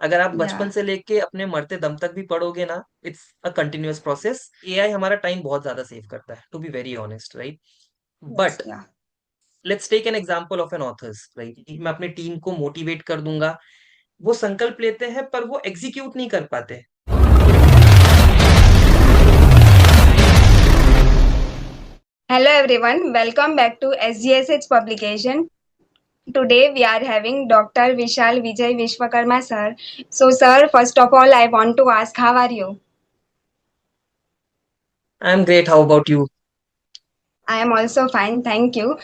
अगर आप बचपन Yeah. से लेके अपने मरते दम तक भी पढ़ोगे ना, it's a continuous process. AI हमारा टाइम बहुत ज्यादा सेव करता है, to be very honest, right? Yes. But Yeah. Let's take an example of an authors, right? मैं अपनी टीम को मोटिवेट कर दूंगा, वो संकल्प लेते हैं पर वो एग्जीक्यूट नहीं कर पाते। Hello everyone. Welcome back to SGSH publication. Today we are having Dr. Vishal Vijay Vishwakarma sir. So sir, first of all, I want to ask, how are you? I am great, how about you? I am also fine, thank you.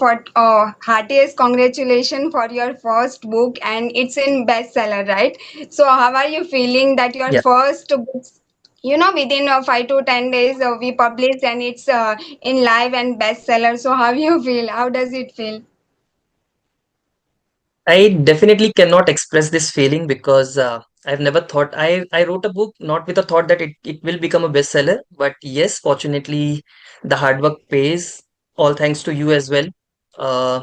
For heartiest congratulations for your first book, and it's in bestseller, right? So how are you feeling that your Yeah, first book, within 5 to 10 days we published and it's in live and bestseller. So how you feel? How does it feel? I definitely cannot express this feeling because I've never thought I wrote a book not with a thought that it will become a bestseller. But yes, fortunately, the hard work pays. All thanks to you as well. Uh,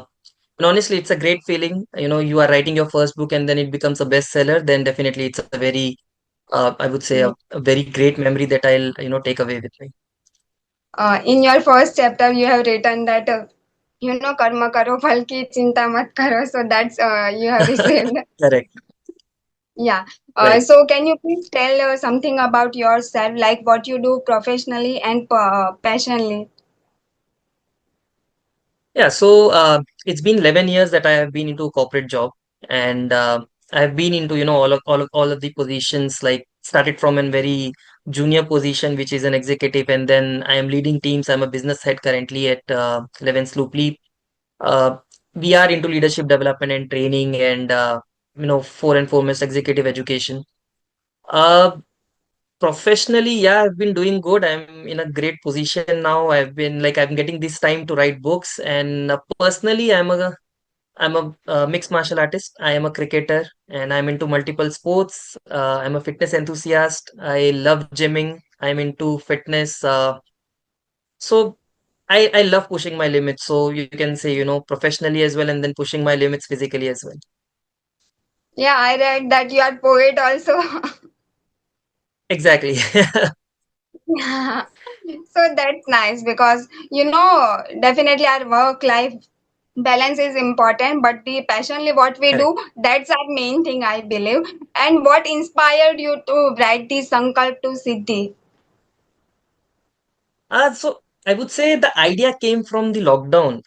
and honestly, it's a great feeling. You know, you are writing your first book and then it becomes a bestseller. Then definitely, it's a very, I would say, a very great memory that I'll take away with me. In your first chapter, you have written that karma karo phal ki chinta mat karo. So that's you have received. Correct. Yeah. Right. So can you please tell something about yourself, like what you do professionally and passionately? Yeah, so it's been 11 years that I have been into a corporate job, and I've been into all of the positions. Like started from a very junior position, which is an executive, and then I am leading teams. I'm a business head currently at Levens Looply. Uh, we are into leadership development and training, and for and foremost executive education. Uh, Professionally, yeah, I've been doing good. I'm in a great position now. I'm getting this time to write books, and personally, I'm a mixed martial artist. I am a cricketer, and I'm into multiple sports. I'm a fitness enthusiast. I love gymming. I'm into fitness. So I love pushing my limits. So you can say, professionally as well, and then pushing my limits physically as well. Yeah, I read that you are poet also. Exactly. So that's nice because definitely our work life balance is important, but the passionately what we Correct. do, that's our main thing, I believe. And what inspired you to write the Sankalp to Siddhi? So I would say the idea came from the lockdown,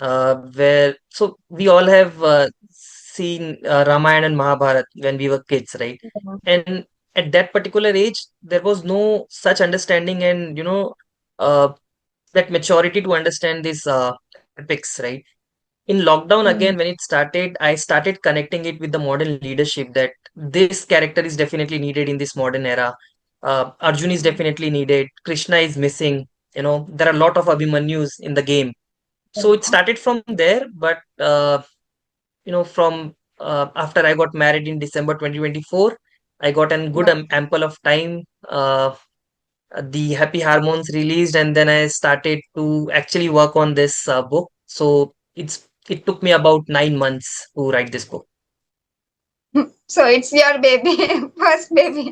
where so we all have seen Ramayana and Mahabharata when we were kids, right? And at that particular age, there was no such understanding and uh, that maturity to understand these epics, right? In lockdown Hmm. again, when it started, I started connecting it with the modern leadership that this character is definitely needed in this modern era. Arjun is definitely needed. Krishna is missing. There are a lot of Abhimanyus in the game. So it started from there, but from after I got married in December 2024, I got a good Yeah. ample of time. The Happy Hormones released, and then I started to actually work on this book. So it took me about 9 months to write this book. So it's your baby, first baby.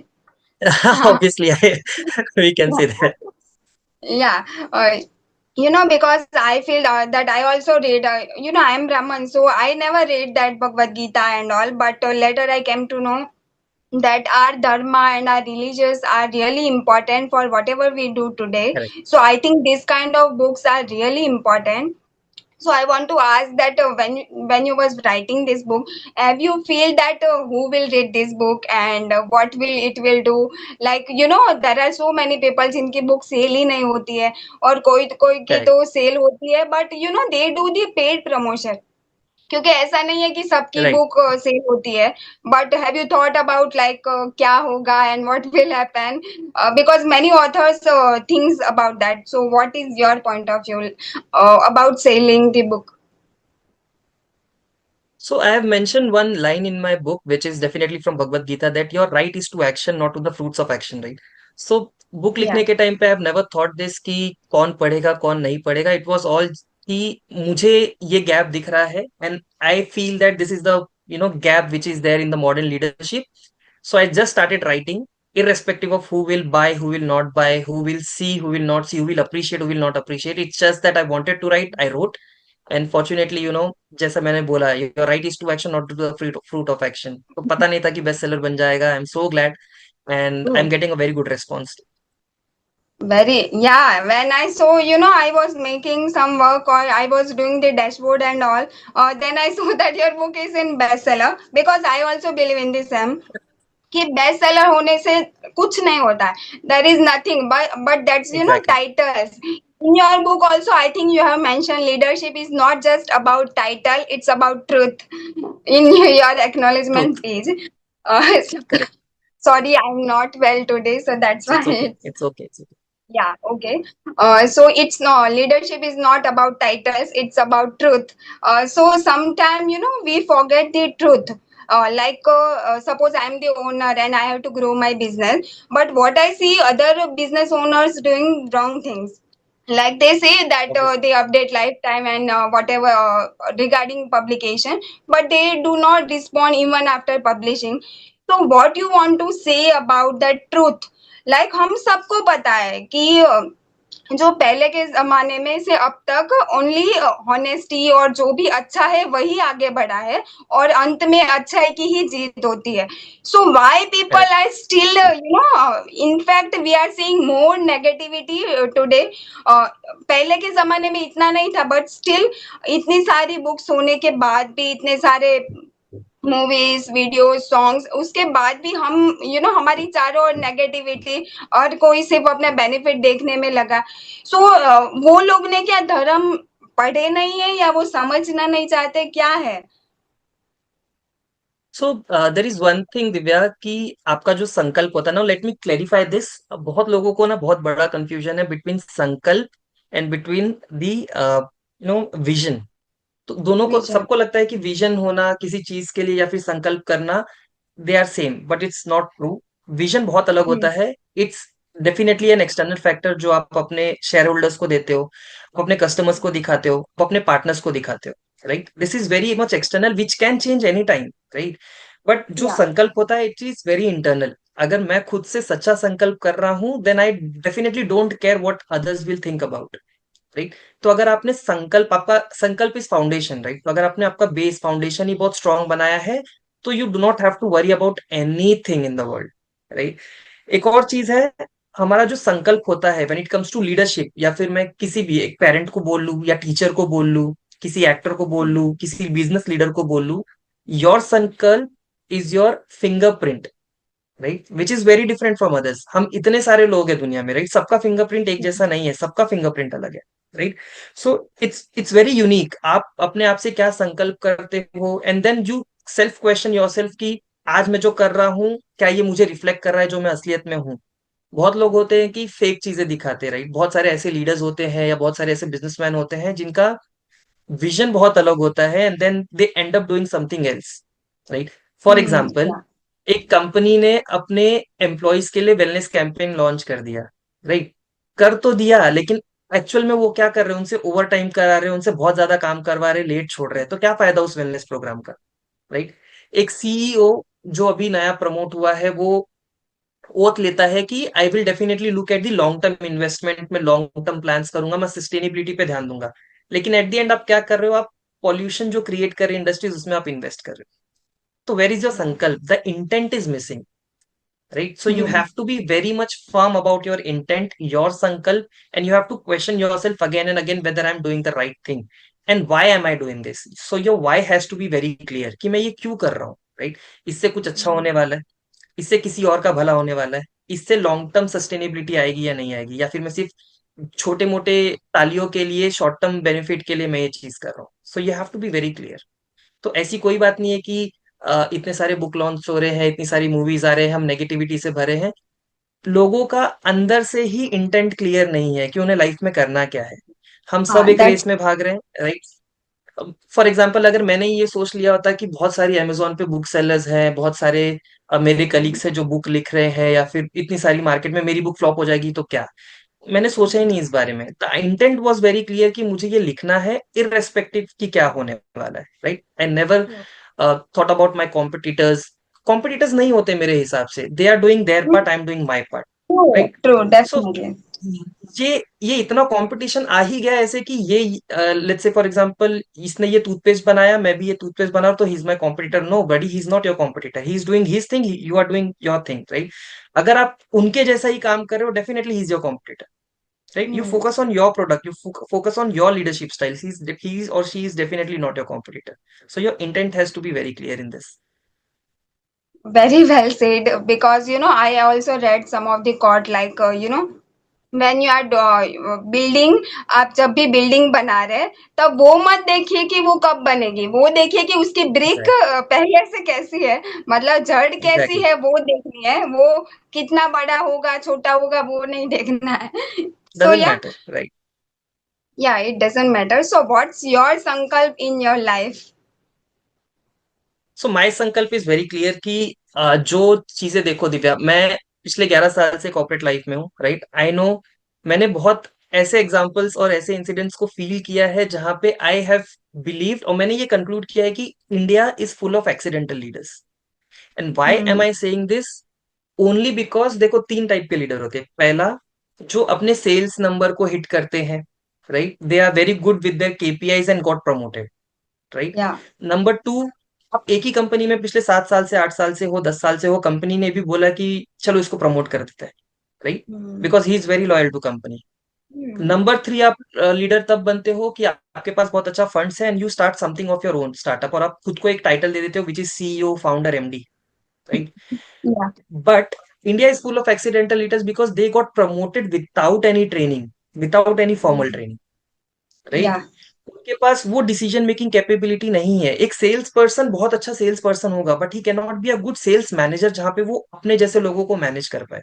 Obviously, we can say that. Yeah. Because I feel that I also read, I am Brahman, so I never read that Bhagavad Gita and all, but later I came to know that our dharma and our religions are really important for whatever we do today. Correct. So I think this kind of books are really important. So I want to ask that when you was writing this book, have you feel that who will read this book and what will it will do? Like there are so many people जिनकी book sale ही नहीं होती है, और कोई कोई की Correct. तो sale होती है, but they do the paid promotion. क्योंकि ऐसा नहीं है कि सबकी Right. बुक सेल होती है. But have you thought about like क्या होगा and what will happen, because many authors things about that. So what is your point of view about selling the book? So I have mentioned one line in my book, which is definitely from Bhagavad Gita, that your right is to action, not to the fruits of action, right? So book Yeah. लिखने के time पे I have never thought this कि कौन पढ़ेगा कौन नहीं पढ़ेगा. It was all कि मुझे ये गैप दिख रहा है, and I feel that this is the gap which is there in the modern leadership. So I just started writing, irrespective of who will buy, who will not buy, who will see, who will not see, who will appreciate, who will not appreciate. It's just that I wanted to write, I wrote. And fortunately जैसा मैंने बोला, your right is to action not to the fruit of action. तो पता नहीं था कि best seller बन जाएगा। I am so glad and I am Hmm. Getting a very good response. Very, yeah. When I saw, I was making some work or I was doing the dashboard and all. Then I saw that your book is in bestseller because I also believe in this same कि best seller होने से कुछ नहीं होता है. There is nothing but that's exactly. Titles. In your book also, I think you have mentioned leadership is not just about title, it's about truth in your acknowledgement truth. page. So, correct. sorry, I'm not well today, so that's why it's okay, it's, it's okay, it's okay. yeah, okay. So it's no leadership is not about titles, it's about truth. So sometimes, we forget the truth. Suppose I'm the owner and I have to grow my business, but what I see other business owners doing wrong things. Like they say that they update lifetime and whatever regarding publication, but they do not respond even after publishing. So what you want to say about the truth? Like हम सबको पता है कि जो पहले के जमाने में से अब तक ओनली हॉनेस्टी और जो भी अच्छा है वही आगे बढ़ा है और अंत में अच्छाई की ही जीत होती है. So why people correct. Are still in fact we are seeing more negativity today. पहले के जमाने में इतना नहीं था बट स्टिल इतनी सारी बुक्स होने के बाद भी इतने सारे मूवीज वीडियोस सॉन्ग्स उसके बाद भी हम हमारी चारों ओर नेगेटिविटी और कोई सिर्फ अपना बेनिफिट देखने में लगा. सो वो लोग ने क्या धर्म पढ़े नहीं है या वो समझना नहीं चाहते क्या है? So there is one thing Divya, कि आपका जो संकल्प होता है ना, लेट मी क्लेरिफाई दिस। बहुत लोगों को ना बहुत बड़ा कंफ्यूजन है बिटवीन संकल्प एंड बिटवीन दी विजन। तो दोनों को, विजन. सबको लगता है कि विजन होना किसी चीज के लिए या फिर संकल्प करना, they are same, but it's not true. Vision बहुत अलग होता है। It's definitely an external factor जो आप अपने शेयर होल्डर्स को देते हो, आप अपने कस्टमर्स को दिखाते हो, आप अपने पार्टनर्स को दिखाते हो, right? This is very much external which can change any time, right? But जो या. संकल्प होता है, इट इज वेरी इंटरनल। अगर मैं खुद से सच्चा संकल्प कर रहा हूं, then I definitely don't care what others will think about, right? तो अगर आपने संकल्प, आपका संकल्प इज फाउंडेशन, राइट? तो अगर आपने आपका बेस फाउंडेशन ही बहुत स्ट्रांग बनाया है, तो you do not have to worry about anything in the world, right? एक और चीज है, हमारा जो संकल्प होता है when it comes to leadership, या फिर मैं किसी भी एक पेरेंट को बोल लूं या टीचर को बोल लूं, किसी एक्टर को बोल लूं, किसी बिजनेस लीडर को बोल लूं, योर संकल्प is your fingerprint, right? Which is very different from others. हम इतने सारे लोग हैं दुनिया में, राइट? सबका फिंगरप्रिंट एक जैसा नहीं है, सबका फिंगरप्रिंट अलग है, right? So it's very unique. आप अपने आप से क्या संकल्प करते हो, and then you self question yourself कि आज मैं जो कर रहा हूँ, क्या ये मुझे रिफ्लेक्ट कर रहा है जो मैं असलियत में हूँ? बहुत लोग होते हैं कि फेक चीजें दिखाते हैं, राइट? बहुत सारे ऐसे लीडर्स होते हैं या बहुत सारे ऐसे बिजनेसमैन होते हैं जिनका विजन बहुत अलग होता है, and then they end up doing something else, right? For example, yeah. एक कंपनी ने अपने एम्प्लॉयज के लिए वेलनेस कैंपेन लॉन्च कर दिया, राइट? कर तो दिया, लेकिन एक्चुअल में वो क्या कर रहे हैं? उनसे ओवर टाइम करा रहे हैं, उनसे बहुत ज्यादा काम करवा रहे हैं, लेट छोड़ रहे हैं। तो क्या फायदा उस वेलनेस प्रोग्राम का, राइट? एक सीईओ जो अभी नया प्रमोट हुआ है, वो ओथ लेता है कि I will definitely look at the long term investment, में लॉन्ग टर्म प्लान्स करूंगा, मैं सस्टेनेबिलिटी पे ध्यान दूंगा। लेकिन एट द एंड आप क्या कर रहे हो? आप पॉल्यूशन जो क्रिएट कर रहे हैं इंडस्ट्रीज, उसमें आप इन्वेस्ट कर रहे हो। तो वेर इज योर या. संकल्प? The intent is missing, right? So you have to be very much firm about your intent, your sankalp, and you have to question yourself again and again whether I'm doing the right thing and why am I doing this. So your why has to be very clear कि मैं ये क्यों कर रहा हूँ, right? इससे कुछ अच्छा होने वाला है, इससे किसी और का भला होने वाला है, इससे लॉन्ग टर्म सस्टेनेबिलिटी आएगी या नहीं आएगी, या फिर मैं सिर्फ छोटे मोटे तालियों के लिए, शॉर्ट टर्म बेनिफिट के लिए मैं ये चीज कर रहा हूँ। So you have to be very clear. तो ऐसी कोई बात नहीं है कि इतने सारे बुक लॉन्च हो रहे हैं, इतनी सारी मूवीज आ रहे हैं, हम नेगेटिविटी से भरे हैं। लोगों का अंदर से ही इंटेंट क्लियर नहीं है कि उन्हें लाइफ में करना क्या है। हम सब हाँ, एक रेस दैट्स. में भाग रहे हैं, राइट? फॉर एग्जाम्पल, अगर मैंने ये सोच लिया होता कि बहुत सारी अमेजोन पे बुक सेलर्स हैं, बहुत सारे मेरे कलीग्स हैं जो बुक लिख रहे हैं, या फिर इतनी सारी मार्केट में मेरी बुक फ्लॉप हो जाएगी तो क्या? मैंने सोचा ही नहीं इस बारे में। The intent was very clear कि मुझे ये लिखना है, इररेस्पेक्टिव कि क्या होने वाला है, right? I never thought about my competitors, competitors नहीं होते मेरे हिसाब से, they are doing their part, I am doing my part, True, right? true, so definitely. ये इतना कंपटीशन आ ही गया है ऐसे कि ये, लेट्स से फॉर एग्जांपल, इसने ये टूथपेस्ट बनाया, मैं भी ये टूथपेस्ट बना रहा हूं, तो he is my competitor? No buddy, he is not your competitor, he is doing his thing, you are doing your thing, right? अगर आप उनके जैसा ही काम कर रहे हो, definitely he is your competitor, right? You Hmm. Focus on your product, you focus on your leadership style, he is और she is definitely not your competitor. So your intent has to be very clear in this. Very well said. Because I also read some of the quote like when you are building, आप जब भी building बना रहे हैं तब वो मत देखिए कि वो कब बनेगी, वो देखिए कि उसकी ब्रिक एग्जैक्टली. पहले से कैसी है, मतलब जड़ कैसी एग्जैक्टली. है वो देखनी है, वो कितना बड़ा होगा छोटा होगा वो नहीं देखना है. So doesn't yeah, matter, right? It doesn't matter. So what's your sankalp in your life? So my sankalp is very clear कि जो चीजें, देखो दिव्या, मैं पिछले 11 साल से कॉर्पोरेट लाइफ में हूँ, राइट? आई नो, मैंने बहुत ऐसे एग्जांपल्स और ऐसे इंसिडेंट्स को फील किया है जहां पे आई हैव बिलीव्ड, और मैंने ये कंक्लूड किया है कि India is full of accidental leaders. And why am hmm. I saying this? Only because देखो, तीन टाइप के लीडर होते हैं. पहला, जो अपने सेल्स नंबर को हिट करते हैं, right? They are very good with their KPIs and got promoted, right? Yeah. Number two, आप एक ही कंपनी में पिछले 7 साल से, 8 साल से हो, 10 साल से हो, कंपनी ने भी बोला कि चलो इसको प्रमोट कर देता है, right? Hmm. Because he is very loyal to company. Hmm. Number three, आप लीडर तब बनते हो कि आपके पास बहुत अच्छा फंड्स है, and you start something of your own startup, और आप खुद को एक टाइटल दे देते हो which is CEO, founder, MD, right? Yeah. But India is full of accidental leaders because they got promoted without any training, without any formal training, yeah. Right? उनके पास वो डिसीजन मेकिंग कैपेबिलिटी नहीं है. एक sales person बहुत अच्छा sales person होगा, but he can not be a good sales manager जहां पे वो अपने जैसे लोगों को मैनेज कर पाए,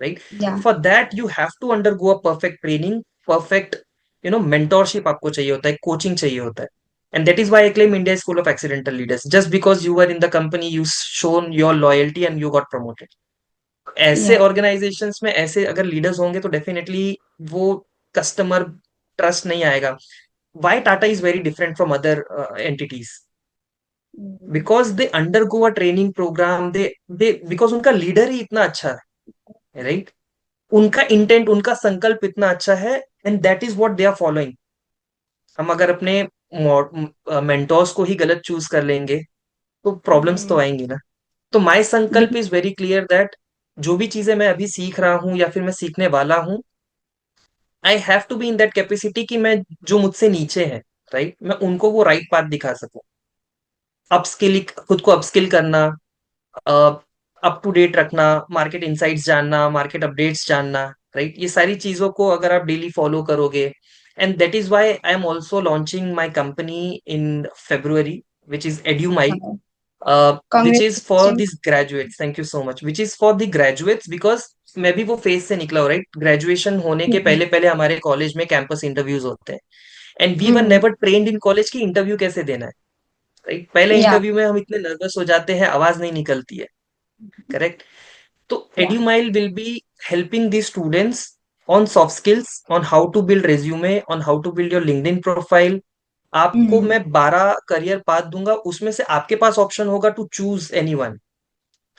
right? Yeah. For that you have to undergo a perfect training, perfect mentorship आपको चाहिए होता है, कोचिंग चाहिए होता है. And that is why I claim India is full of accidental leaders. Just because you were in the company, you shown your loyalty and you got promoted. ऐसे yeah. Organisations में ऐसे अगर लीडर्स होंगे तो definitely वो customer trust नहीं आएगा. Why Tata is very different from other entities? Because they undergo a training program. They because उनका लीडर ही इतना अच्छा है, राइट? उनका इंटेंट, उनका संकल्प इतना अच्छा है, and that is what they are following. हम अगर अपने मेंटोर्स को ही गलत चूज कर लेंगे तो प्रॉब्लम्स तो आएंगी ना. तो my sankalp is very clear that जो भी चीजें मैं अभी सीख रहा हूँ या फिर मैं सीखने वाला हूँ, I have to be in that capacity कि मैं, जो मुझसे नीचे है, राइट, मैं उनको वो राइट पाथ दिखा सकूं. अपस्किल, खुद को अपस्किल करना, अप टू डेट रखना, मार्केट इंसाइट्स जानना, मार्केट अपडेट्स जानना, राइट? ये सारी चीजों को अगर आप डेली फॉलो करोगे, and that is why I am also launching my company in February, which is Edumile, which is for Congratulations. This graduates. Thank you so much. Which is for the graduates, because मैं भी वो phase से निकला हूँ, right? Graduation होने के हम्म. पहले पहले हमारे कॉलेज में कैंपस इंटरव्यूज होते हैं, and we were hmm. Never trained in college की इंटरव्यू कैसे देना है, राइट? पहले या. इंटरव्यू में हम इतने नर्वस हो जाते हैं, आवाज नहीं निकलती है, करेक्ट? तो yeah. Edumile will be helping the students on soft skills, on how to build resume, on how to build your LinkedIn profile. आपको हम्म. मैं 12 करियर पाथ दूंगा, उसमें से आपके पास ऑप्शन होगा to choose any one,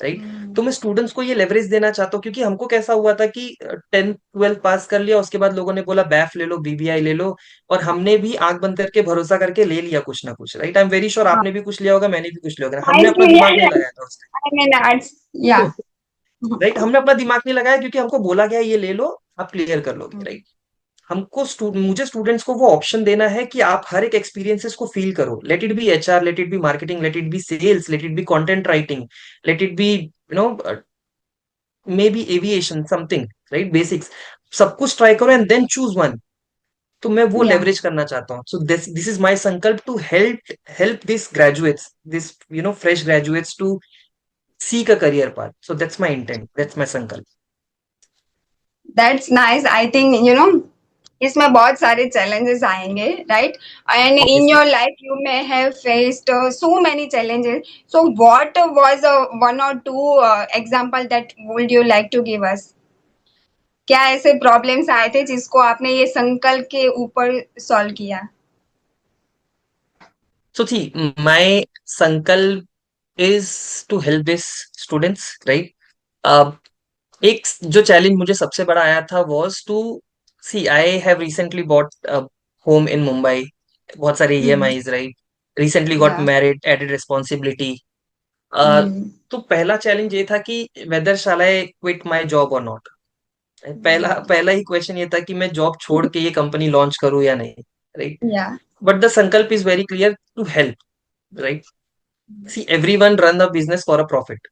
right? तो मैं स्टूडेंट्स को ये लेवरेज देना चाहता हूँ, क्योंकि हमको कैसा हुआ था कि 10th 12th पास कर लिया, उसके बाद लोगों ने बोला बैफ ले लो, बीबीआई ले लो, और हमने भी आंख बंद करके भरोसा करके ले लिया कुछ ना कुछ, right? I am very sure हाँ. आपने भी कुछ लिया होगा, मैंने भी कुछ लिया होगा, हमने Science अपना लिया दिमाग नहीं है. लगाया था उस I'm in arts. या. टाइम. राइट, हमने अपना दिमाग नहीं लगाया क्योंकि हमको बोला गया ये ले लो, आप क्लियर कर लोगे, राइट? हमको मुझे स्टूडेंट्स को वो ऑप्शन देना है कि आप हर एक एक्सपीरियंसेस को फील करो. Let it be HR, let it be marketing, let it be sales, let it be content writing, let it be no may be aviation, something, right? Basics, सब कुछ ट्राई करो एंड देन चूज वन. तो मैं वो या. Leverage करना चाहता हूँ. So this this is my sankalp to help help this graduates, this fresh graduates to seek a career path. So that's my intent, that's my sankalp. That's nice. I think इसमें बहुत सारे challenges आएंगे, right? And in Obviously. your life you may have faced so many challenges. So what was one or two example that would you like to give us? क्या ऐसे problems आए थे जिसको आपने ये संकल्प के ऊपर सॉल्व किया? So see, my sankalp is to help these students, right? एक जो चैलेंज मुझे सबसे बड़ा आया था was to see I have recently bought a home in Mumbai, बहुत सारे Hmm. EMIs, right? Recently got Yeah. married, added responsibility. Hmm. तो पहला चैलेंज ये था कि whether shall I quit my job or not. पहला Hmm. पहला ही question ये था कि मैं जॉब छोड़ के ये कंपनी लॉन्च करूं या नहीं, right? Yeah. But the sankalp is very clear, to help, right? See everyone run the business for a profit,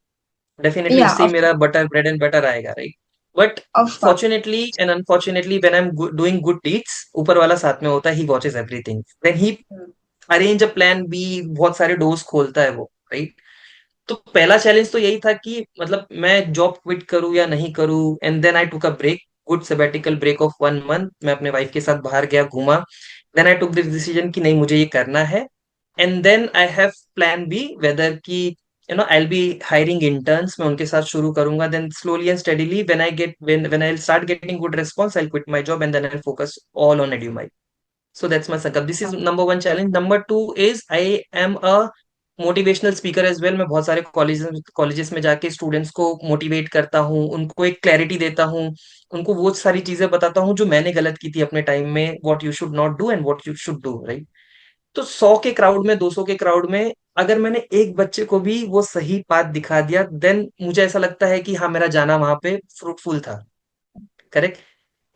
definitely Yeah. उससे ही मेरा बटर ब्रेड एंड बटर आएगा, right? But Of course. Fortunately and unfortunately when I am doing good deeds, ऊपर वाला साथ में होता है, he watches everything, then he Hmm. Arrange a plan B, बहुत सारे डोर्स खोलता है वो, राइट? तो पहला चैलेंज तो यही था कि मतलब मैं जॉब क्विट करूं या नहीं करूं, and then I took a break, good sabbatical break of 1 month, मैं अपने वाइफ के साथ बाहर गया, घूमा, then I took this decision कि नहीं मुझे ये करना है, and then I have plan B whether कि I will be hiring interns, मैं उनके साथ शुरू करूंगा, then slowly and steadily when I start getting good response I will quit my job and then I focus all on Edumile. So that's my setup. This is number one challenge. Number two is I am a motivational speaker as well. मैं बहुत सारे colleges में जाके students को motivate करता हूँ, उनको एक क्लैरिटी देता हूँ, उनको वो सारी चीजें बताता हूँ जो मैंने गलत की थी अपने टाइम में, what you should not do and what you should do, right? तो 100 के क्राउड में, 200 के क्राउड में, अगर मैंने एक बच्चे को भी वो सही पाथ दिखा दिया, देन मुझे ऐसा लगता है कि हाँ, मेरा जाना वहां पे फ्रूटफुल था. करेक्ट.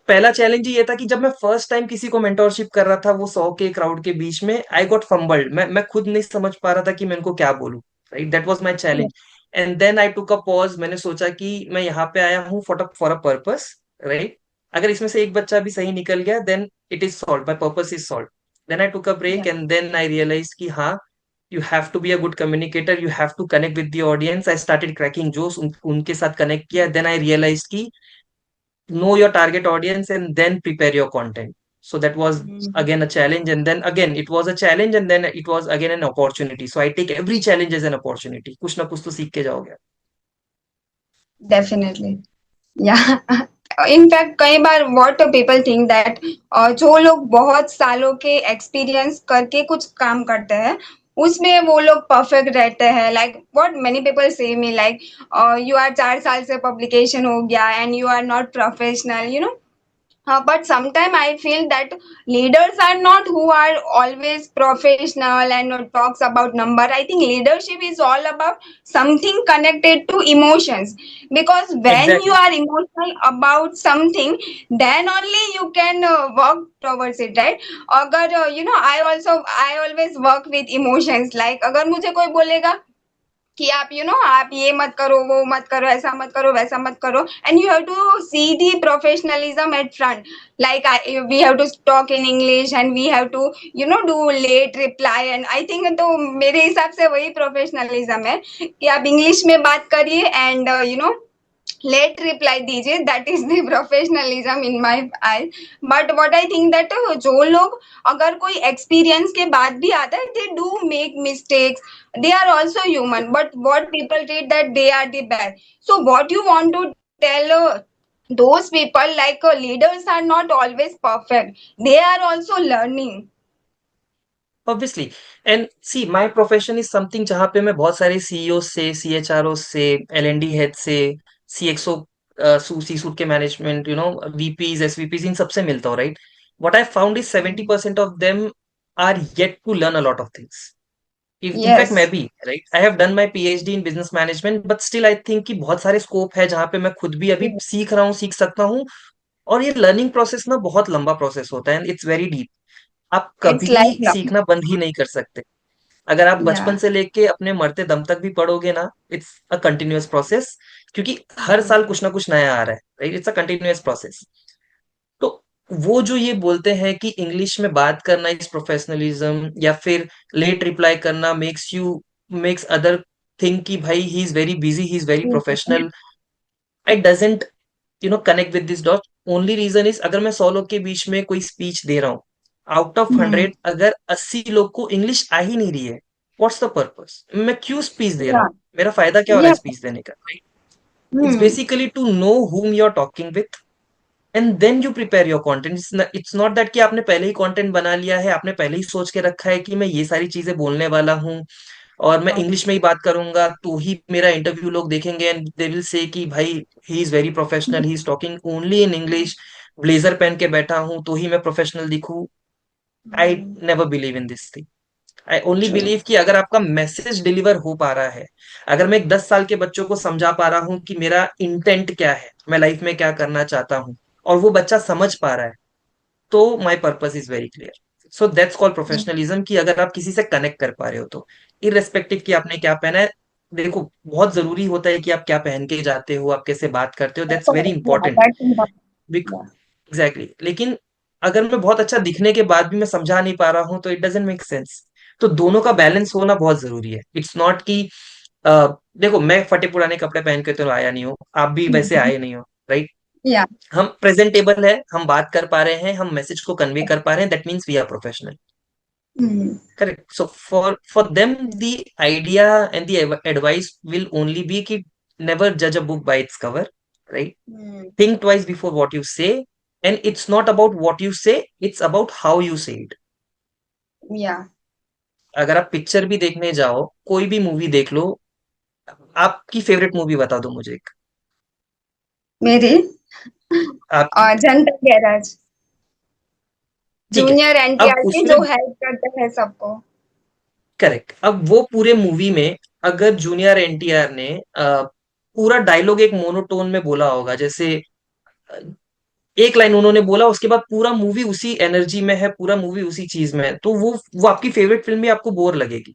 पहला चैलेंज ये था कि जब मैं फर्स्ट टाइम किसी को मेंटोरशिप कर रहा था वो 100 के क्राउड के बीच में, आई गॉट फंबल्ड, मैं खुद नहीं समझ पा रहा था कि मैं इनको क्या बोलूं, right? That was my Yeah. Challenge. And then I took a pause, मैंने सोचा कि मैं यहाँ पे आया हूँ फॉर अ पर्पस, राइट? अगर इसमें से एक बच्चा भी सही निकल गया, then it is solve, my purpose is solve. Then I took a break Yeah. And then I realise कि हाँ, you have to be a good communicator, you have to connect with the audience. I started cracking जोश, उनके साथ connect किया, then I realise की know your target audience and then prepare your content. So that was Hmm. again a challenge, and then again it was a challenge, and then it was again an opportunity. So I take every challenge as an opportunity. कुछ ना कुछ तो सीख के जाओगे. Definitely. Yeah. In fact कई बार what people think that जो लोग बहुत सालों के एक्सपीरियंस करके कुछ काम करते हैं उसमें वो लोग परफेक्ट रहते हैं लाइक व्हाट मेनी पीपल से मी लाइक यू आर 4 साल से पब्लिकेशन हो गया and you are not professional you know. But sometimes I feel that leaders are not who are always professional and talks about number. I think leadership is all about something connected to emotions. Because when you Exactly. are emotional about something, then only you can work towards it, right? अगर I always work with emotions. Like अगर मुझे कोई बोलेगा कि आप आप ये मत करो वो मत करो ऐसा मत करो वैसा मत करो and you have to see the professionalism at front like we have to talk in English and we have to do late reply and I think तो मेरे हिसाब से वही प्रोफेशनलिज्म है कि आप इंग्लिश में बात करिए एंड लेट रिप्लाई दीजिए that is the professionalism in my I. But what I think that जो लोग अगर कोई एक्सपीरियंस के बाद भी आता है they do make mistakes. They are also human, but what people treat that they are the best. So what you want to tell those people like leaders are not always perfect. They are also learning. Obviously. And see my profession is something जहाँ पे मैं बहुत सारे CEO से, CHRO से, L and D head से, CXO, C suite के management, VPs, SVPs, इन सबसे मिलता हूँ, right? What I found is 70% of them are yet to learn a lot of things. In fact मैं Yes, भी, right, I have done my PhD in business management, but still I think कि बहुत सारे scope है जहाँ पे मैं खुद भी अभी सीख रहा हूँ, सीख सकता हूँ. और ये लर्निंग प्रोसेस ना बहुत लंबा प्रोसेस होता है, इट्स वेरी डीप. आप it's कभी lifelong. सीखना बंद ही नहीं कर सकते. अगर आप बचपन Yeah. से लेके अपने मरते दम तक भी पढ़ोगे ना, इट्स अ कंटिन्यूअस प्रोसेस, क्योंकि हर Hmm. साल कुछ ना कुछ नया आ रहा है, right? It's a continuous process. तो वो जो ये बोलते हैं कि इंग्लिश में बात करना इज प्रोफेशनलिज्म, या फिर लेट रिप्लाई करना मेक्स अदर थिंक कि भाई he is very busy, he is very professional, I doesn't connect with this dot. Only reason is, अगर मैं 100 लोग के बीच में कोई स्पीच दे रहा हूँ, आउट ऑफ Hmm. 100 अगर 80 लोग को इंग्लिश आ ही नहीं रही है, व्हाट्स द पर्पस? मैं क्यों स्पीच दे रहा Yeah. हूँ? मेरा फायदा क्या हो रहा है Yeah. स्पीच देने का, right? It's Hmm. Basically to know whom you are talking with, and then you prepare your content. It's not that कि आपने पहले ही कंटेंट बना लिया है, आपने पहले ही सोच के रखा है कि मैं ये सारी चीजें बोलने वाला हूँ, और मैं इंग्लिश में ही बात करूंगा तो ही मेरा इंटरव्यू लोग देखेंगे एंड दे विल से कि भाई he is very professional, he is talking only in English, blazer पहन के बैठा हूं तो ही मैं प्रोफेशनल दिखूं। I never believe in this thing. I only true. Believe कि अगर आपका मैसेज डिलीवर हो पा रहा है, अगर मैं एक 10 साल के बच्चों को समझा पा रहा हूँ कि मेरा इंटेंट क्या है, मैं लाइफ में क्या करना चाहता हूँ, और वो बच्चा समझ पा रहा है, तो my purpose is very clear. So that's called professionalism, कि अगर आप किसी से कनेक्ट कर पा रहे हो तो, इरिस्पेक्टिव कि आपने क्या पहना है। देखो, बहुत जरूरी होता है कि आप क्या पहन के जाते हो, आप कैसे बात करते हो, Of that's very course, yeah, important. that's important. Yeah. Exactly, लेकिन अगर मैं बहुत अच्छा दिखने के बाद भी मैं समझा नहीं पा रहा हूँ तो इट डजेंट मेक सेंस। तो दोनों का बैलेंस होना बहुत जरूरी है। इट्स नॉट कि अ, देखो, मैं फटे पुराने कपड़े पहन के तो आया नहीं हूँ, आप भी वैसे आए नहीं हो, राइट? Yeah. हम प्रेजेंटेबल है, हम बात कर पा रहे हैं, हम मैसेज को कन्वे कर पा रहे हैं, that means we are professional. Hmm. Correct. So for them, the idea and the advice will only be कि never judge a book by its cover, right? Hmm. Think twice before what you say, and it's not about what you say, it's about how you say it. Yeah. अगर आप picture भी देखने जाओ, कोई भी movie देख लो, आपकी favourite movie बता दो मुझे एक। मेरी आपकी। जनता गैराज, ठीक है। जूनियर अब एनटीआर की उसमें, जो हेल्प करते हैं सबको। करेक्ट, अब वो पूरे मूवी में अगर जूनियर एनटीआर ने पूरा डायलॉग एक मोनोटोन में बोला होगा, जैसे एक लाइन उन्होंने बोला, उसके बाद पूरा मूवी उसी एनर्जी में है, पूरा मूवी उसी चीज में है, तो वो आपकी फेवरेट फिल्म भी आपको बोर लगेगी,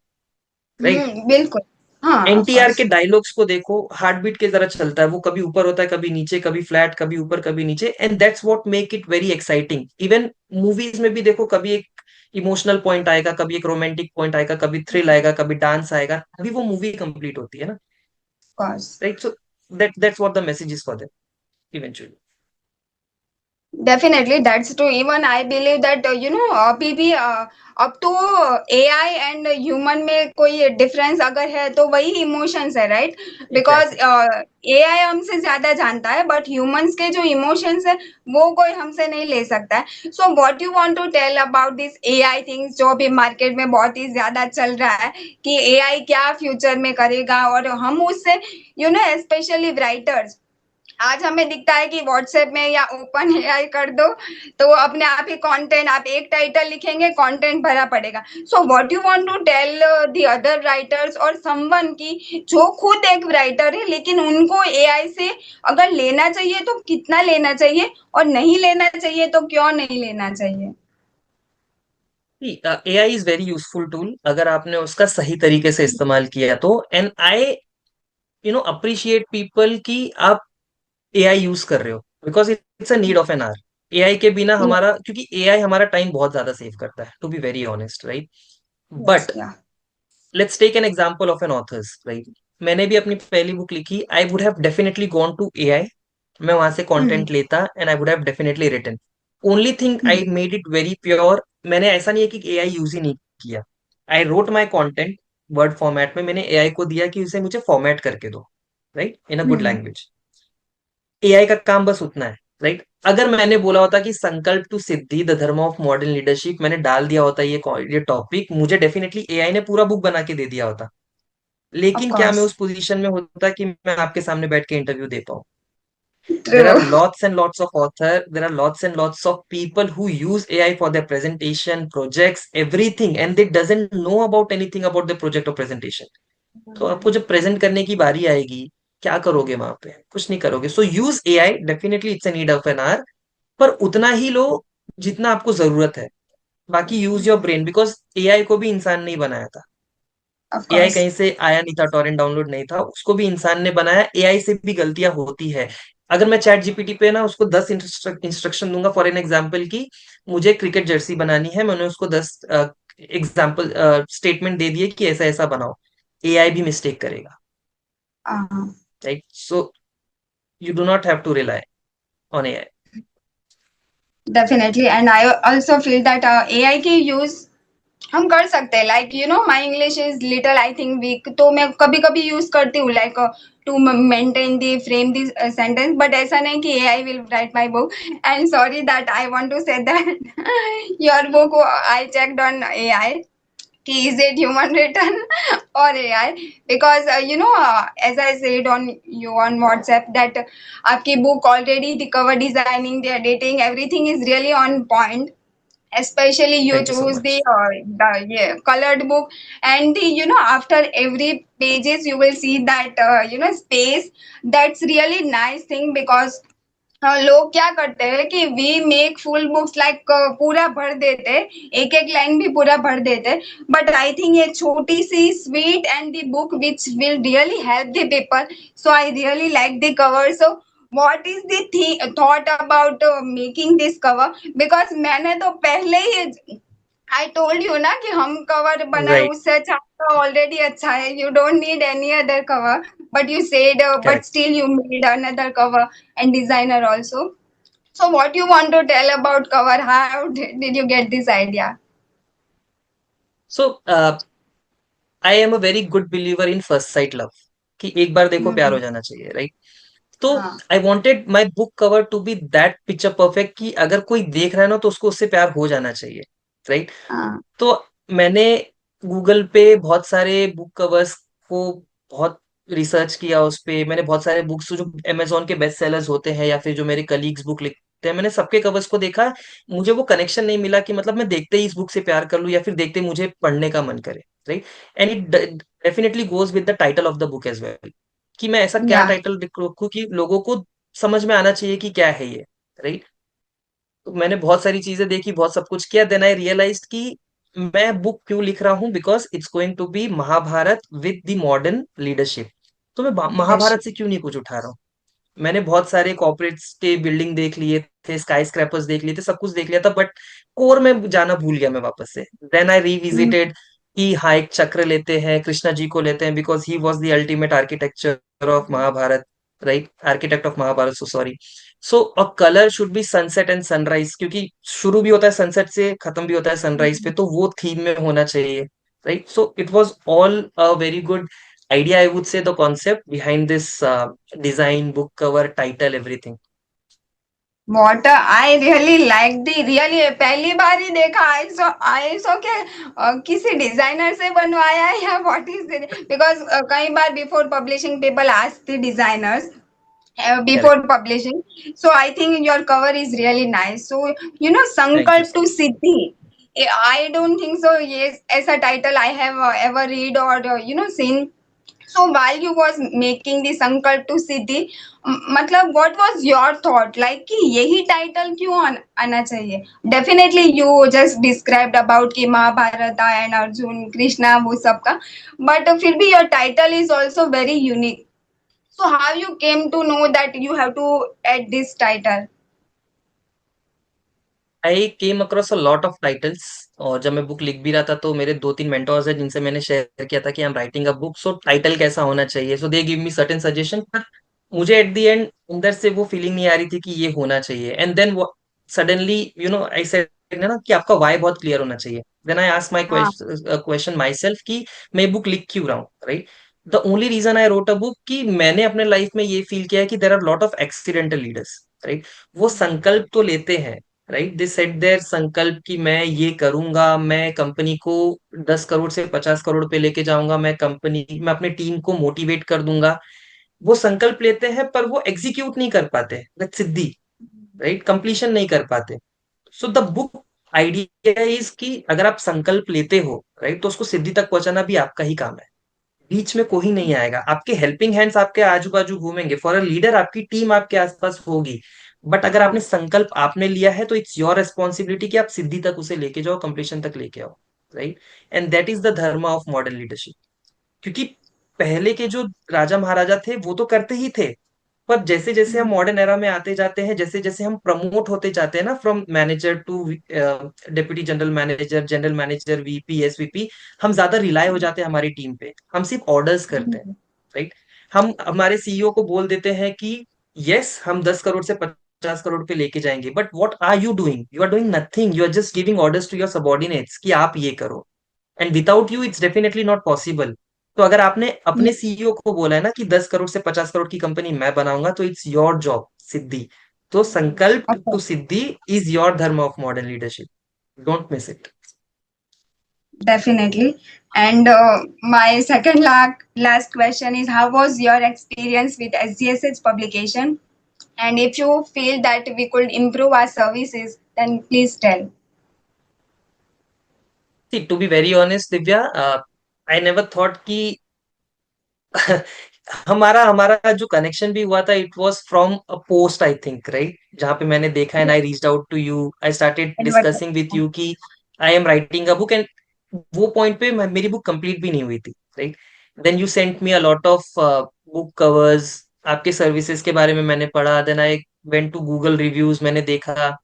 राइट? बिल्कुल। हाँ, ऑफ एनटीआर कोर्स। के डायलॉग्स को देखो, हार्ट बीट की तरह चलता है, वो कभी ऊपर होता है, कभी नीचे, कभी फ्लैट, कभी ऊपर, कभी नीचे, and that's what make it very exciting. Even movies में भी देखो, कभी एक इमोशनल पॉइंट आएगा, कभी एक रोमांटिक पॉइंट आएगा, कभी थ्रिल आएगा, कभी डांस आएगा, तभी वो मूवी कंप्लीट होती है ना, course. Right? So that's what the message is for them eventually. Definitely, that's true. Even I believe that अभी भी अब तो एआई एंड ह्यूमन में कोई डिफरेंस अगर है तो वही इमोशंस है, राइट? Because exactly. एआई हमसे ज्यादा जानता है, बट ह्यूमंस के जो इमोशंस है वो कोई हमसे नहीं ले सकता है। So what you want to tell about this AI things जो अभी मार्केट में बहुत ही ज्यादा चल रहा है, कि एआई क्या फ्यूचर में करेगा, और हम उससे स्पेशली राइटर्स, आज हमें दिखता है कि व्हाट्सएप में या ओपन एआई कर दो तो वो अपने आप ही कंटेंट, आप एक टाइटल लिखेंगे कंटेंट भरा पड़ेगा। So what you want to tell the other writers और समवन की जो खुद एक राइटर है, लेकिन उनको एआई से अगर लेना चाहिए तो कितना लेना चाहिए, और नहीं लेना चाहिए तो क्यों नहीं लेना चाहिए? AI is very useful tool अगर आपने उसका सही तरीके से इस्तेमाल किया तो। एंड आई अप्रिशिएट पीपल कि आप एआई यूज कर रहे हो, because it's a need of an our. AI के बिना हमारा, क्योंकि एआई हमारा टाइम बहुत ज्यादा सेव करता है, to be very honest, right? Yes. But yeah. Let's take an example of an authors, right? मैंने भी अपनी पहली बुक लिखी, I would have definitely gone to AI, मैं वहां से कंटेंट लेता and I would have definitely written. Only thing I made it very pure, मैंने ऐसा नहीं है कि एआई यूज ही नहीं किया। I wrote my content word format में, मैंने एआई को दिया कि उसे मुझे फॉर्मेट करके दो, right, in a good language. AI का काम बस उतना है, राइट? अगर मैंने बोला होता कि संकल्प टू सिद्धि द धर्म ऑफ मॉडर्न लीडरशिप, मैंने डाल दिया होता ये टॉपिक, मुझे डेफिनेटली एआई ने पूरा बुक बना के दे दिया होता। ऑफ लेकिन क्या मैं कोर्स। उस पोजीशन में होता कि मैं आपके सामने बैठ के इंटरव्यू दे पाऊँ? True. There are lots and lots of author, there are lots and lots of people who use AI for their presentation, projects, everything, and they doesn't know about anything about the project or presentation. तो आपको जब present करने की बारी आएगी, क्या करोगे वहां पे? कुछ नहीं करोगे। So use AI, definitely it's a need of an hour, पर उतना ही लो जितना आपको जरूरत है। बाकी use your brain, because AI को भी इंसान नहीं बनाया था। Of AI course. कहीं से आया नहीं था, टॉरेंट डाउनलोड नहीं था, उसको भी इंसान ने बनाया। एआई से भी गलतियां होती है। अगर मैं चैट जीपीटी पे ना उसको 10 इंस्ट्रक्शन दूंगा, फॉर एन एग्जाम्पल की मुझे क्रिकेट जर्सी बनानी है, मैंने उसको 10 एग्जाम्पल स्टेटमेंट दे दिए कि ऐसा ऐसा बनाओ, एआई भी मिस्टेक करेगा, right? So you do not have to rely on AI. Definitely, and I also feel that AI की यूज हम कर सकते हैं। Like my English is little I think weak, तो मैं कभी कभी यूज करती हूँ, like to maintain the frame the sentence, but ऐसा नहीं कि AI will write my book. And sorry that I want to say that your book I checked on AI, कि is it human written or AI? Because as I said on you on WhatsApp that आपकी book already the cover designing, the editing, everything is really on point. Especially you Thank you so choose much. the yeah, colored book, and the after every pages you will see that space. That's really nice thing because लोग क्या करते हैं कि we make full books like पूरा भर देते, एक एक लाइन भी पूरा भर देते, बट आई थिंक ये छोटी सी sweet and the book which will really help the people. So I really like the cover. So what is the thought about making this cover? Because मैंने तो पहले ही आई टोल्ड यू ना कि हम cover बनाए, Right. उससे अच्छा तो ऑलरेडी अच्छा है, you don't need any other cover. But you said, but Correct. still you made another cover and designer also. So what you want to tell about cover? How did you get this idea? So, I am a very good believer in first sight love, कि एक बार देखो प्यार हो Hmm. जाना चाहिए, right? तो हाँ. I wanted my book cover to be that picture perfect कि अगर कोई देख रहा है ना तो उसको उससे प्यार हो जाना चाहिए, राइट? हाँ. तो मैंने गूगल पे बहुत सारे बुक कवर्स को बहुत रिसर्च किया, उस पे मैंने बहुत सारे बुक्स जो अमेजोन के बेस्ट सेलर्स होते हैं या फिर जो मेरे कलीग्स बुक लिखते हैं, मैंने सबके कवर्स को देखा। मुझे वो कनेक्शन नहीं मिला कि मतलब मैं देखते ही इस बुक से प्यार कर लूं या फिर देखते ही मुझे पढ़ने का मन करे, right? And it definitely goes with the title of the book as well, कि मैं ऐसा क्या Yeah. टाइटल रखूं कि लोगों को समझ में आना चाहिए कि क्या है ये, राइट? तो मैंने बहुत सारी चीजें देखी, बहुत सब कुछ किया, देन आई रियलाइज कि मैं बुक क्यों लिख रहा हूँ, because it's going to be Mahabharata with the modern leadership. तो मैं Leadership. महाभारत से क्यों नहीं कुछ उठा रहा हूँ? मैंने बहुत सारे कॉर्पोरेट्स के बिल्डिंग देख लिए थे, स्काई स्क्रैपर्स देख लिए थे, सब कुछ देख लिया था, बट कोर में जाना भूल गया मैं वापस से। Then I Hmm. रिविजिटेड कि हाँ, एक चक्र लेते हैं, कृष्णा जी को लेते हैं, because he was the ultimate architecture of Mahabharata, right? Architect of Mahabharata, so sorry. So a colour should be sunset and sunrise, क्योंकि शुरू भी होता है सनसेट से, खत्म भी होता है सनराइज पे, तो वो थीम में होना चाहिए, right? So it was all a very good idea, I would say, the concept behind this design, book cover, title, everything. What I really like the really पहली बार ही देखा. आई सो के किसी डिजाइनर से बनवाया है या व्हाट इज बिकॉज कई बार before publishing people ask the designers before Correct. publishing. So I think your cover is really nice. So Thank you Sankalp so to much. Siddhi. I don't think so. Yes, as a title I have ever read or seen. So while you was making the Sankalp to Siddhi, मतलब what was your thought like कि यही title क्यों आना चाहिए? Definitely you just described about कि Mahabharat and Arjun Krishna वो सब का, but फिर भी your title is also very unique. So how you came to know that you have to add this title? I came across a lot of titles, और जब मैं book लिख भी रहा था तो मेरे दो तीन मेंटोर्स हैं जिनसे मैंने शेयर किया था कि I am writing a book, so title कैसा होना चाहिए, so they give me certain suggestion, पर मुझे एट द एंड अंदर से वो फीलिंग नहीं आ रही थी कि ये होना चाहिए। And then suddenly I said ना कि आपका वाई बहुत क्लियर होना चाहिए। देन आई आस्क माई हाँ. क्वेश्चन माई सेल्फ कि मैं बुक लिख क्यों रहा हूँ, right? The only reason I wrote a book कि मैंने अपने लाइफ में ये फील किया है कि there are lot of accidental leaders, right? वो संकल्प तो लेते हैं, राइट? दे सेट देयर संकल्प कि मैं ये करूंगा, मैं कंपनी को 10 करोड़ से 50 करोड़ पे लेके जाऊंगा, मैं अपनी टीम को मोटिवेट कर दूंगा। वो संकल्प लेते हैं पर वो एग्जीक्यूट नहीं कर पाते, सिद्धि, राइट, कंप्लीशन नहीं कर पाते। So the book idea is कि अगर आप संकल्प लेते हो, राइट, तो उसको सिद्धि तक पहुंचाना भी आपका ही काम है। बीच में कोई नहीं आएगा, आपके हेल्पिंग हैंड्स आपके आजू बाजू घूमेंगे, फॉर अ लीडर आपकी टीम आपके आसपास होगी, बट अगर हाँ. आपने संकल्प आपने लिया है तो इट्स योर रिस्पॉन्सिबिलिटी कि आप सिद्धि तक उसे लेके जाओ, कंप्लीशन तक लेके आओ, right? And that is the धर्म ऑफ मॉडर्न लीडरशिप। क्योंकि पहले के जो राजा महाराजा थे वो तो करते ही थे, पर जैसे जैसे हम मॉडर्न एरा में आते जाते हैं, जैसे जैसे हम प्रमोट होते जाते हैं ना, from manager to deputy general manager, VP, SVP, हम ज्यादा रिलाय हो जाते हैं हमारी टीम पे, हम सिर्फ ऑर्डर्स करते हैं, राइट? हम हमारे सीईओ को बोल देते हैं कि यस, हम 10 करोड़ से 50 करोड़ पे लेके जाएंगे, but what are you doing? You are doing nothing, you are just giving orders to your subordinates कि आप ये करो, and without you it's definitely not possible. तो अगर आपने अपने सीईओ को बोला है ना कि 10 करोड़ से 50 करोड़ की कंपनी मैं बनाऊंगा, तो इट्स योर जॉब सिद्धि। तो sankalp to Okay. Siddhi is your dharma of modern leadership, don't miss it. Definitely. And my second last question is, how was your experience with SGSH publication? And if you feel that we could improve our services, then please tell. See, to be very honest, Divya, I never thought कि हमारा हमारा जो connection भी हुआ था, it was from a post, I think, right, जहाँ पे मैंने देखा and I reached out to you, I started discussing with Advertisement. You कि I am writing a book, and वो पॉइंट पे मेरी बुक कंप्लीट भी नहीं हुई थी, right. Then you sent me a lot of book covers, आपके services के बारे में मैंने पढ़ा, then I went to Google reviews, मैंने देखा,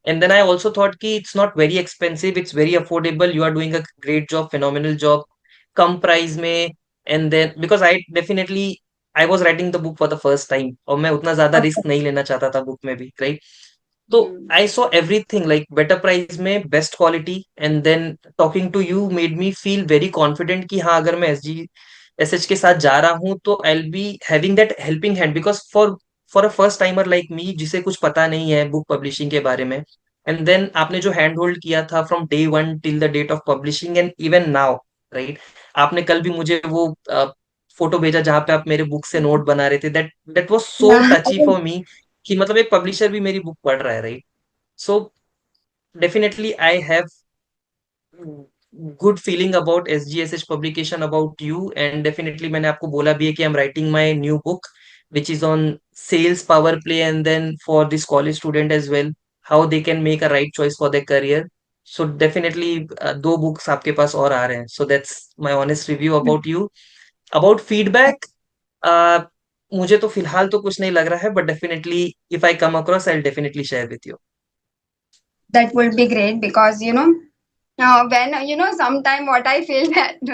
and then I also thought कि it's not very expensive, it's very affordable, you are doing a great job, phenomenal job, come price में। and then because I definitely I was writing the book for the first time, और मैं उतना ज्यादा Okay. Risk नहीं लेना चाहता था book में भी, राइट। तो Hmm. I saw everything like better price में best quality, and then talking to you made me feel very confident कि हाँ, अगर मैं एस एच के साथ जा रहा हूँ तो आई will be having that helping hand, because for a first timer like me, जिसे कुछ पता नहीं है बुक पब्लिशिंग के बारे में, एंड देन आपने जो हैंड होल्ड किया था from day one till the date of publishing and even now, right. आपने कल भी मुझे वो फोटो भेजा जहाँ पे आप मेरे बुक से नोट बना रहे थे, that that was so Yeah. टची for me, कि मतलब एक पब्लिशर भी मेरी बुक पढ़ रहा है, right. So definitely I have good feeling about SGSH publication about you, and definitely मैंने आपको बोला भी है कि I'm writing my new book which is on sales power play, and then for this college student as well, how they can make a right choice for their career. So definitely दो books आपके पास और आ रहे हैं, so that's my honest review about you. About feedback, uh, मुझे तो फिलहाल तो कुछ नहीं लग रहा है, but definitely if I come across I'll definitely share with you. That would be great because when sometime what I feel that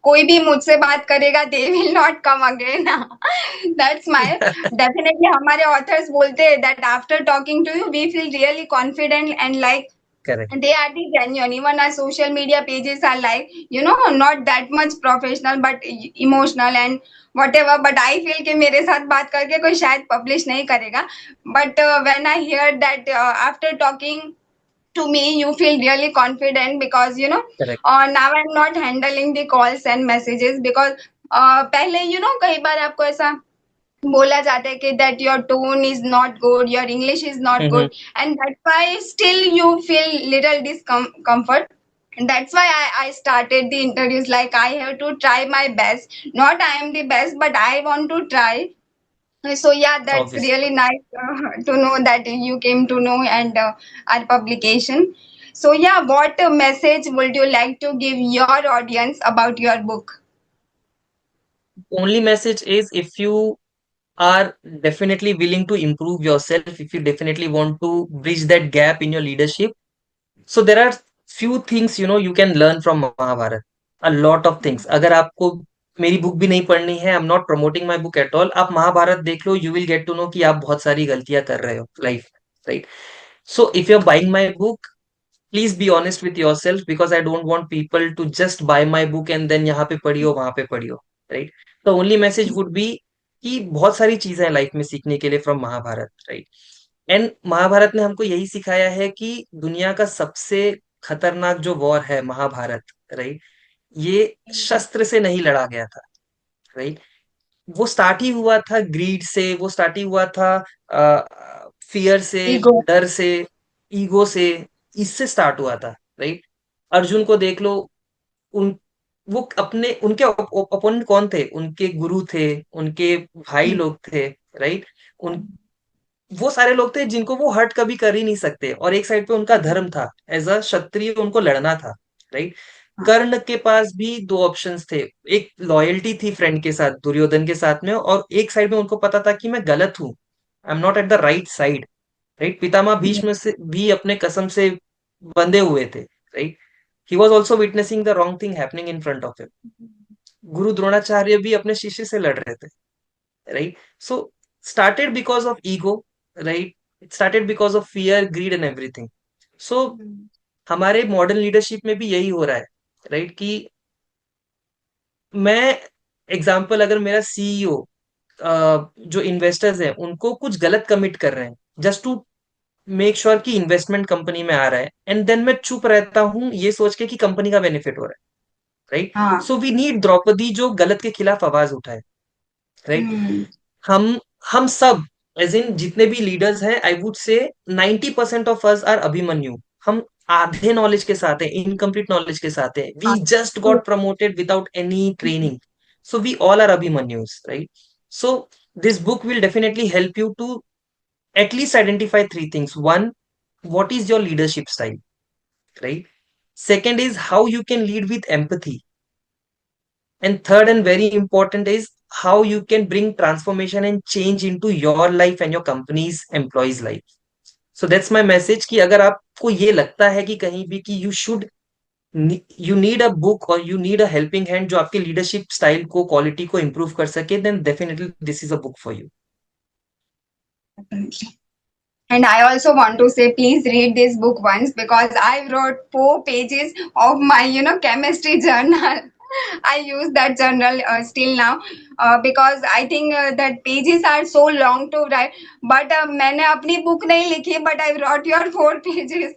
कोई भी मुझसे बात करेगा, they will not come again. That's my definitely. हमारे authors बोलते हैं that after talking to you, we feel really confident and like Correct. they are the genuine. Even our social media pages are like not that much professional but emotional and whatever. But I feel कि मेरे साथ बात करके कोई शायद publish नहीं करेगा. But when I hear that after talking to me you feel really confident because Correct. now I'm not handling the calls and messages because पहले कई बार आपको ऐसा बोला जाता है कि that your tone is not good, your English is not Mhm. good, and that's why still you feel little discomfort. And that's why I started the interviews like I have to try my best. Not I am the best, but I want to try. So yeah, that's Obviously. really nice to know that you came to know and our publication. So yeah, what message would you like to give your audience about your book? Only message is, if you are definitely willing to improve yourself, if you definitely want to bridge that gap in your leadership, so there are few things you can learn from Mahabharat. A lot of things. अगर आपको मेरी book भी नहीं पढ़नी है, I am not promoting my book at all, आप महाभारत देख लो, you will get to know कि आप बहुत सारी गलतियां कर रहे हो life, right. So if you are buying my book, please be honest with yourself, because I don't want people to just buy my book and then यहाँ पे पढ़ियो वहां पे पढ़ियो, right. The only message would be कि बहुत सारी चीजें हैं लाइफ में सीखने के लिए from Mahabharata, right. And Mahabharata ने हमको यही सिखाया है कि दुनिया का सबसे खतरनाक जो वॉर है महाभारत, राइट, ये शस्त्र से नहीं लड़ा गया था, राइट। वो स्टार्ट ही हुआ था ग्रीड से, वो स्टार्ट ही हुआ था फियर से, Ego. डर से, ईगो से, इससे स्टार्ट हुआ था, राइट। अर्जुन को देख लो, उन वो अपने उनके अपोनेंट कौन थे, उनके गुरु थे, उनके भाई लोग थे, राइट। उन वो सारे लोग थे जिनको वो हर्ट कभी कर ही नहीं सकते, और एक साइड पे उनका धर्म था, एज अ क्षत्रिय उनको लड़ना था, राइट। कर्ण के पास भी दो ऑप्शंस थे, एक लॉयल्टी थी फ्रेंड के साथ, दुर्योधन के साथ में, और एक साइड में उनको पता था कि मैं गलत हूँ, I am not at the right side, right. Pitamah Bhishma से भी अपने कसम से बंधे हुए थे, right. He was also witnessing the wrong thing happening in front of him. Guru Dronacharya भी अपने शिष्य से लड़ रहे थे, right. So started because of ego, right, it started because of fear, greed and everything. So हमारे मॉडर्न लीडरशिप में भी यही हो रहा है, राइट, कि मैं एग्जाम्पल, अगर मेरा सीईओ जो इन्वेस्टर्स हैं उनको कुछ गलत कमिट कर रहे हैं, जस्ट टू मेक श्योर कि इन्वेस्टमेंट कंपनी में आ रहा है, एंड देन मैं चुप रहता हूँ ये सोच के कि कंपनी का बेनिफिट हो रहा है, राइट? हाँ। सो वी नीड द्रौपदी जो गलत के खिलाफ आवाज उठाए, राइट? हम्म। हम हम सब, एज इन जितने भी लीडर्स हैं, I would say 90% of us are Abhimanyu. हम आधे नॉलेज के साथ हैं, इनकम्प्लीट नॉलेज के साथ हैं, वी हाँ। Just got promoted without any training. So we all are Abhimanyus, right? So this book will definitely help you to at least identify three things. One, what is your leadership style, right? Second is how you can lead with empathy. And third and very important is how you can bring transformation and change into your life and your company's employees' life. So that's my message कि अगर आपको ये लगता है कि कहीं भी कि you need a book or you need a helping hand जो आपके leadership style को, quality को improve कर सके, then definitely this is a book for you. Definitely. And I also want to say, please read this book once because I wrote 4 pages of my, chemistry journal. I use that journal still now because I think that pages are so long to write. But मैंने अपनी book नहीं लिखी, but I wrote your 4 pages.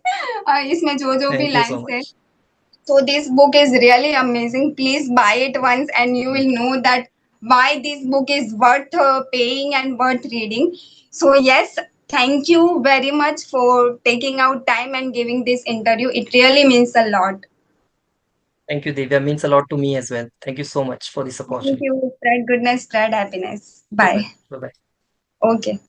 इसमें जो भी Thank you so lines है. much. So this book is really amazing. Please buy it once, and you will know that why this book is worth paying and worth reading. So yes, thank you very much for taking out time and giving this interview. It really means a lot. Thank you, Divya. Means a lot to me as well. Thank you so much for this Thank opportunity. you. Spread goodness, spread happiness. Bye bye. Bye. Bye bye. Okay.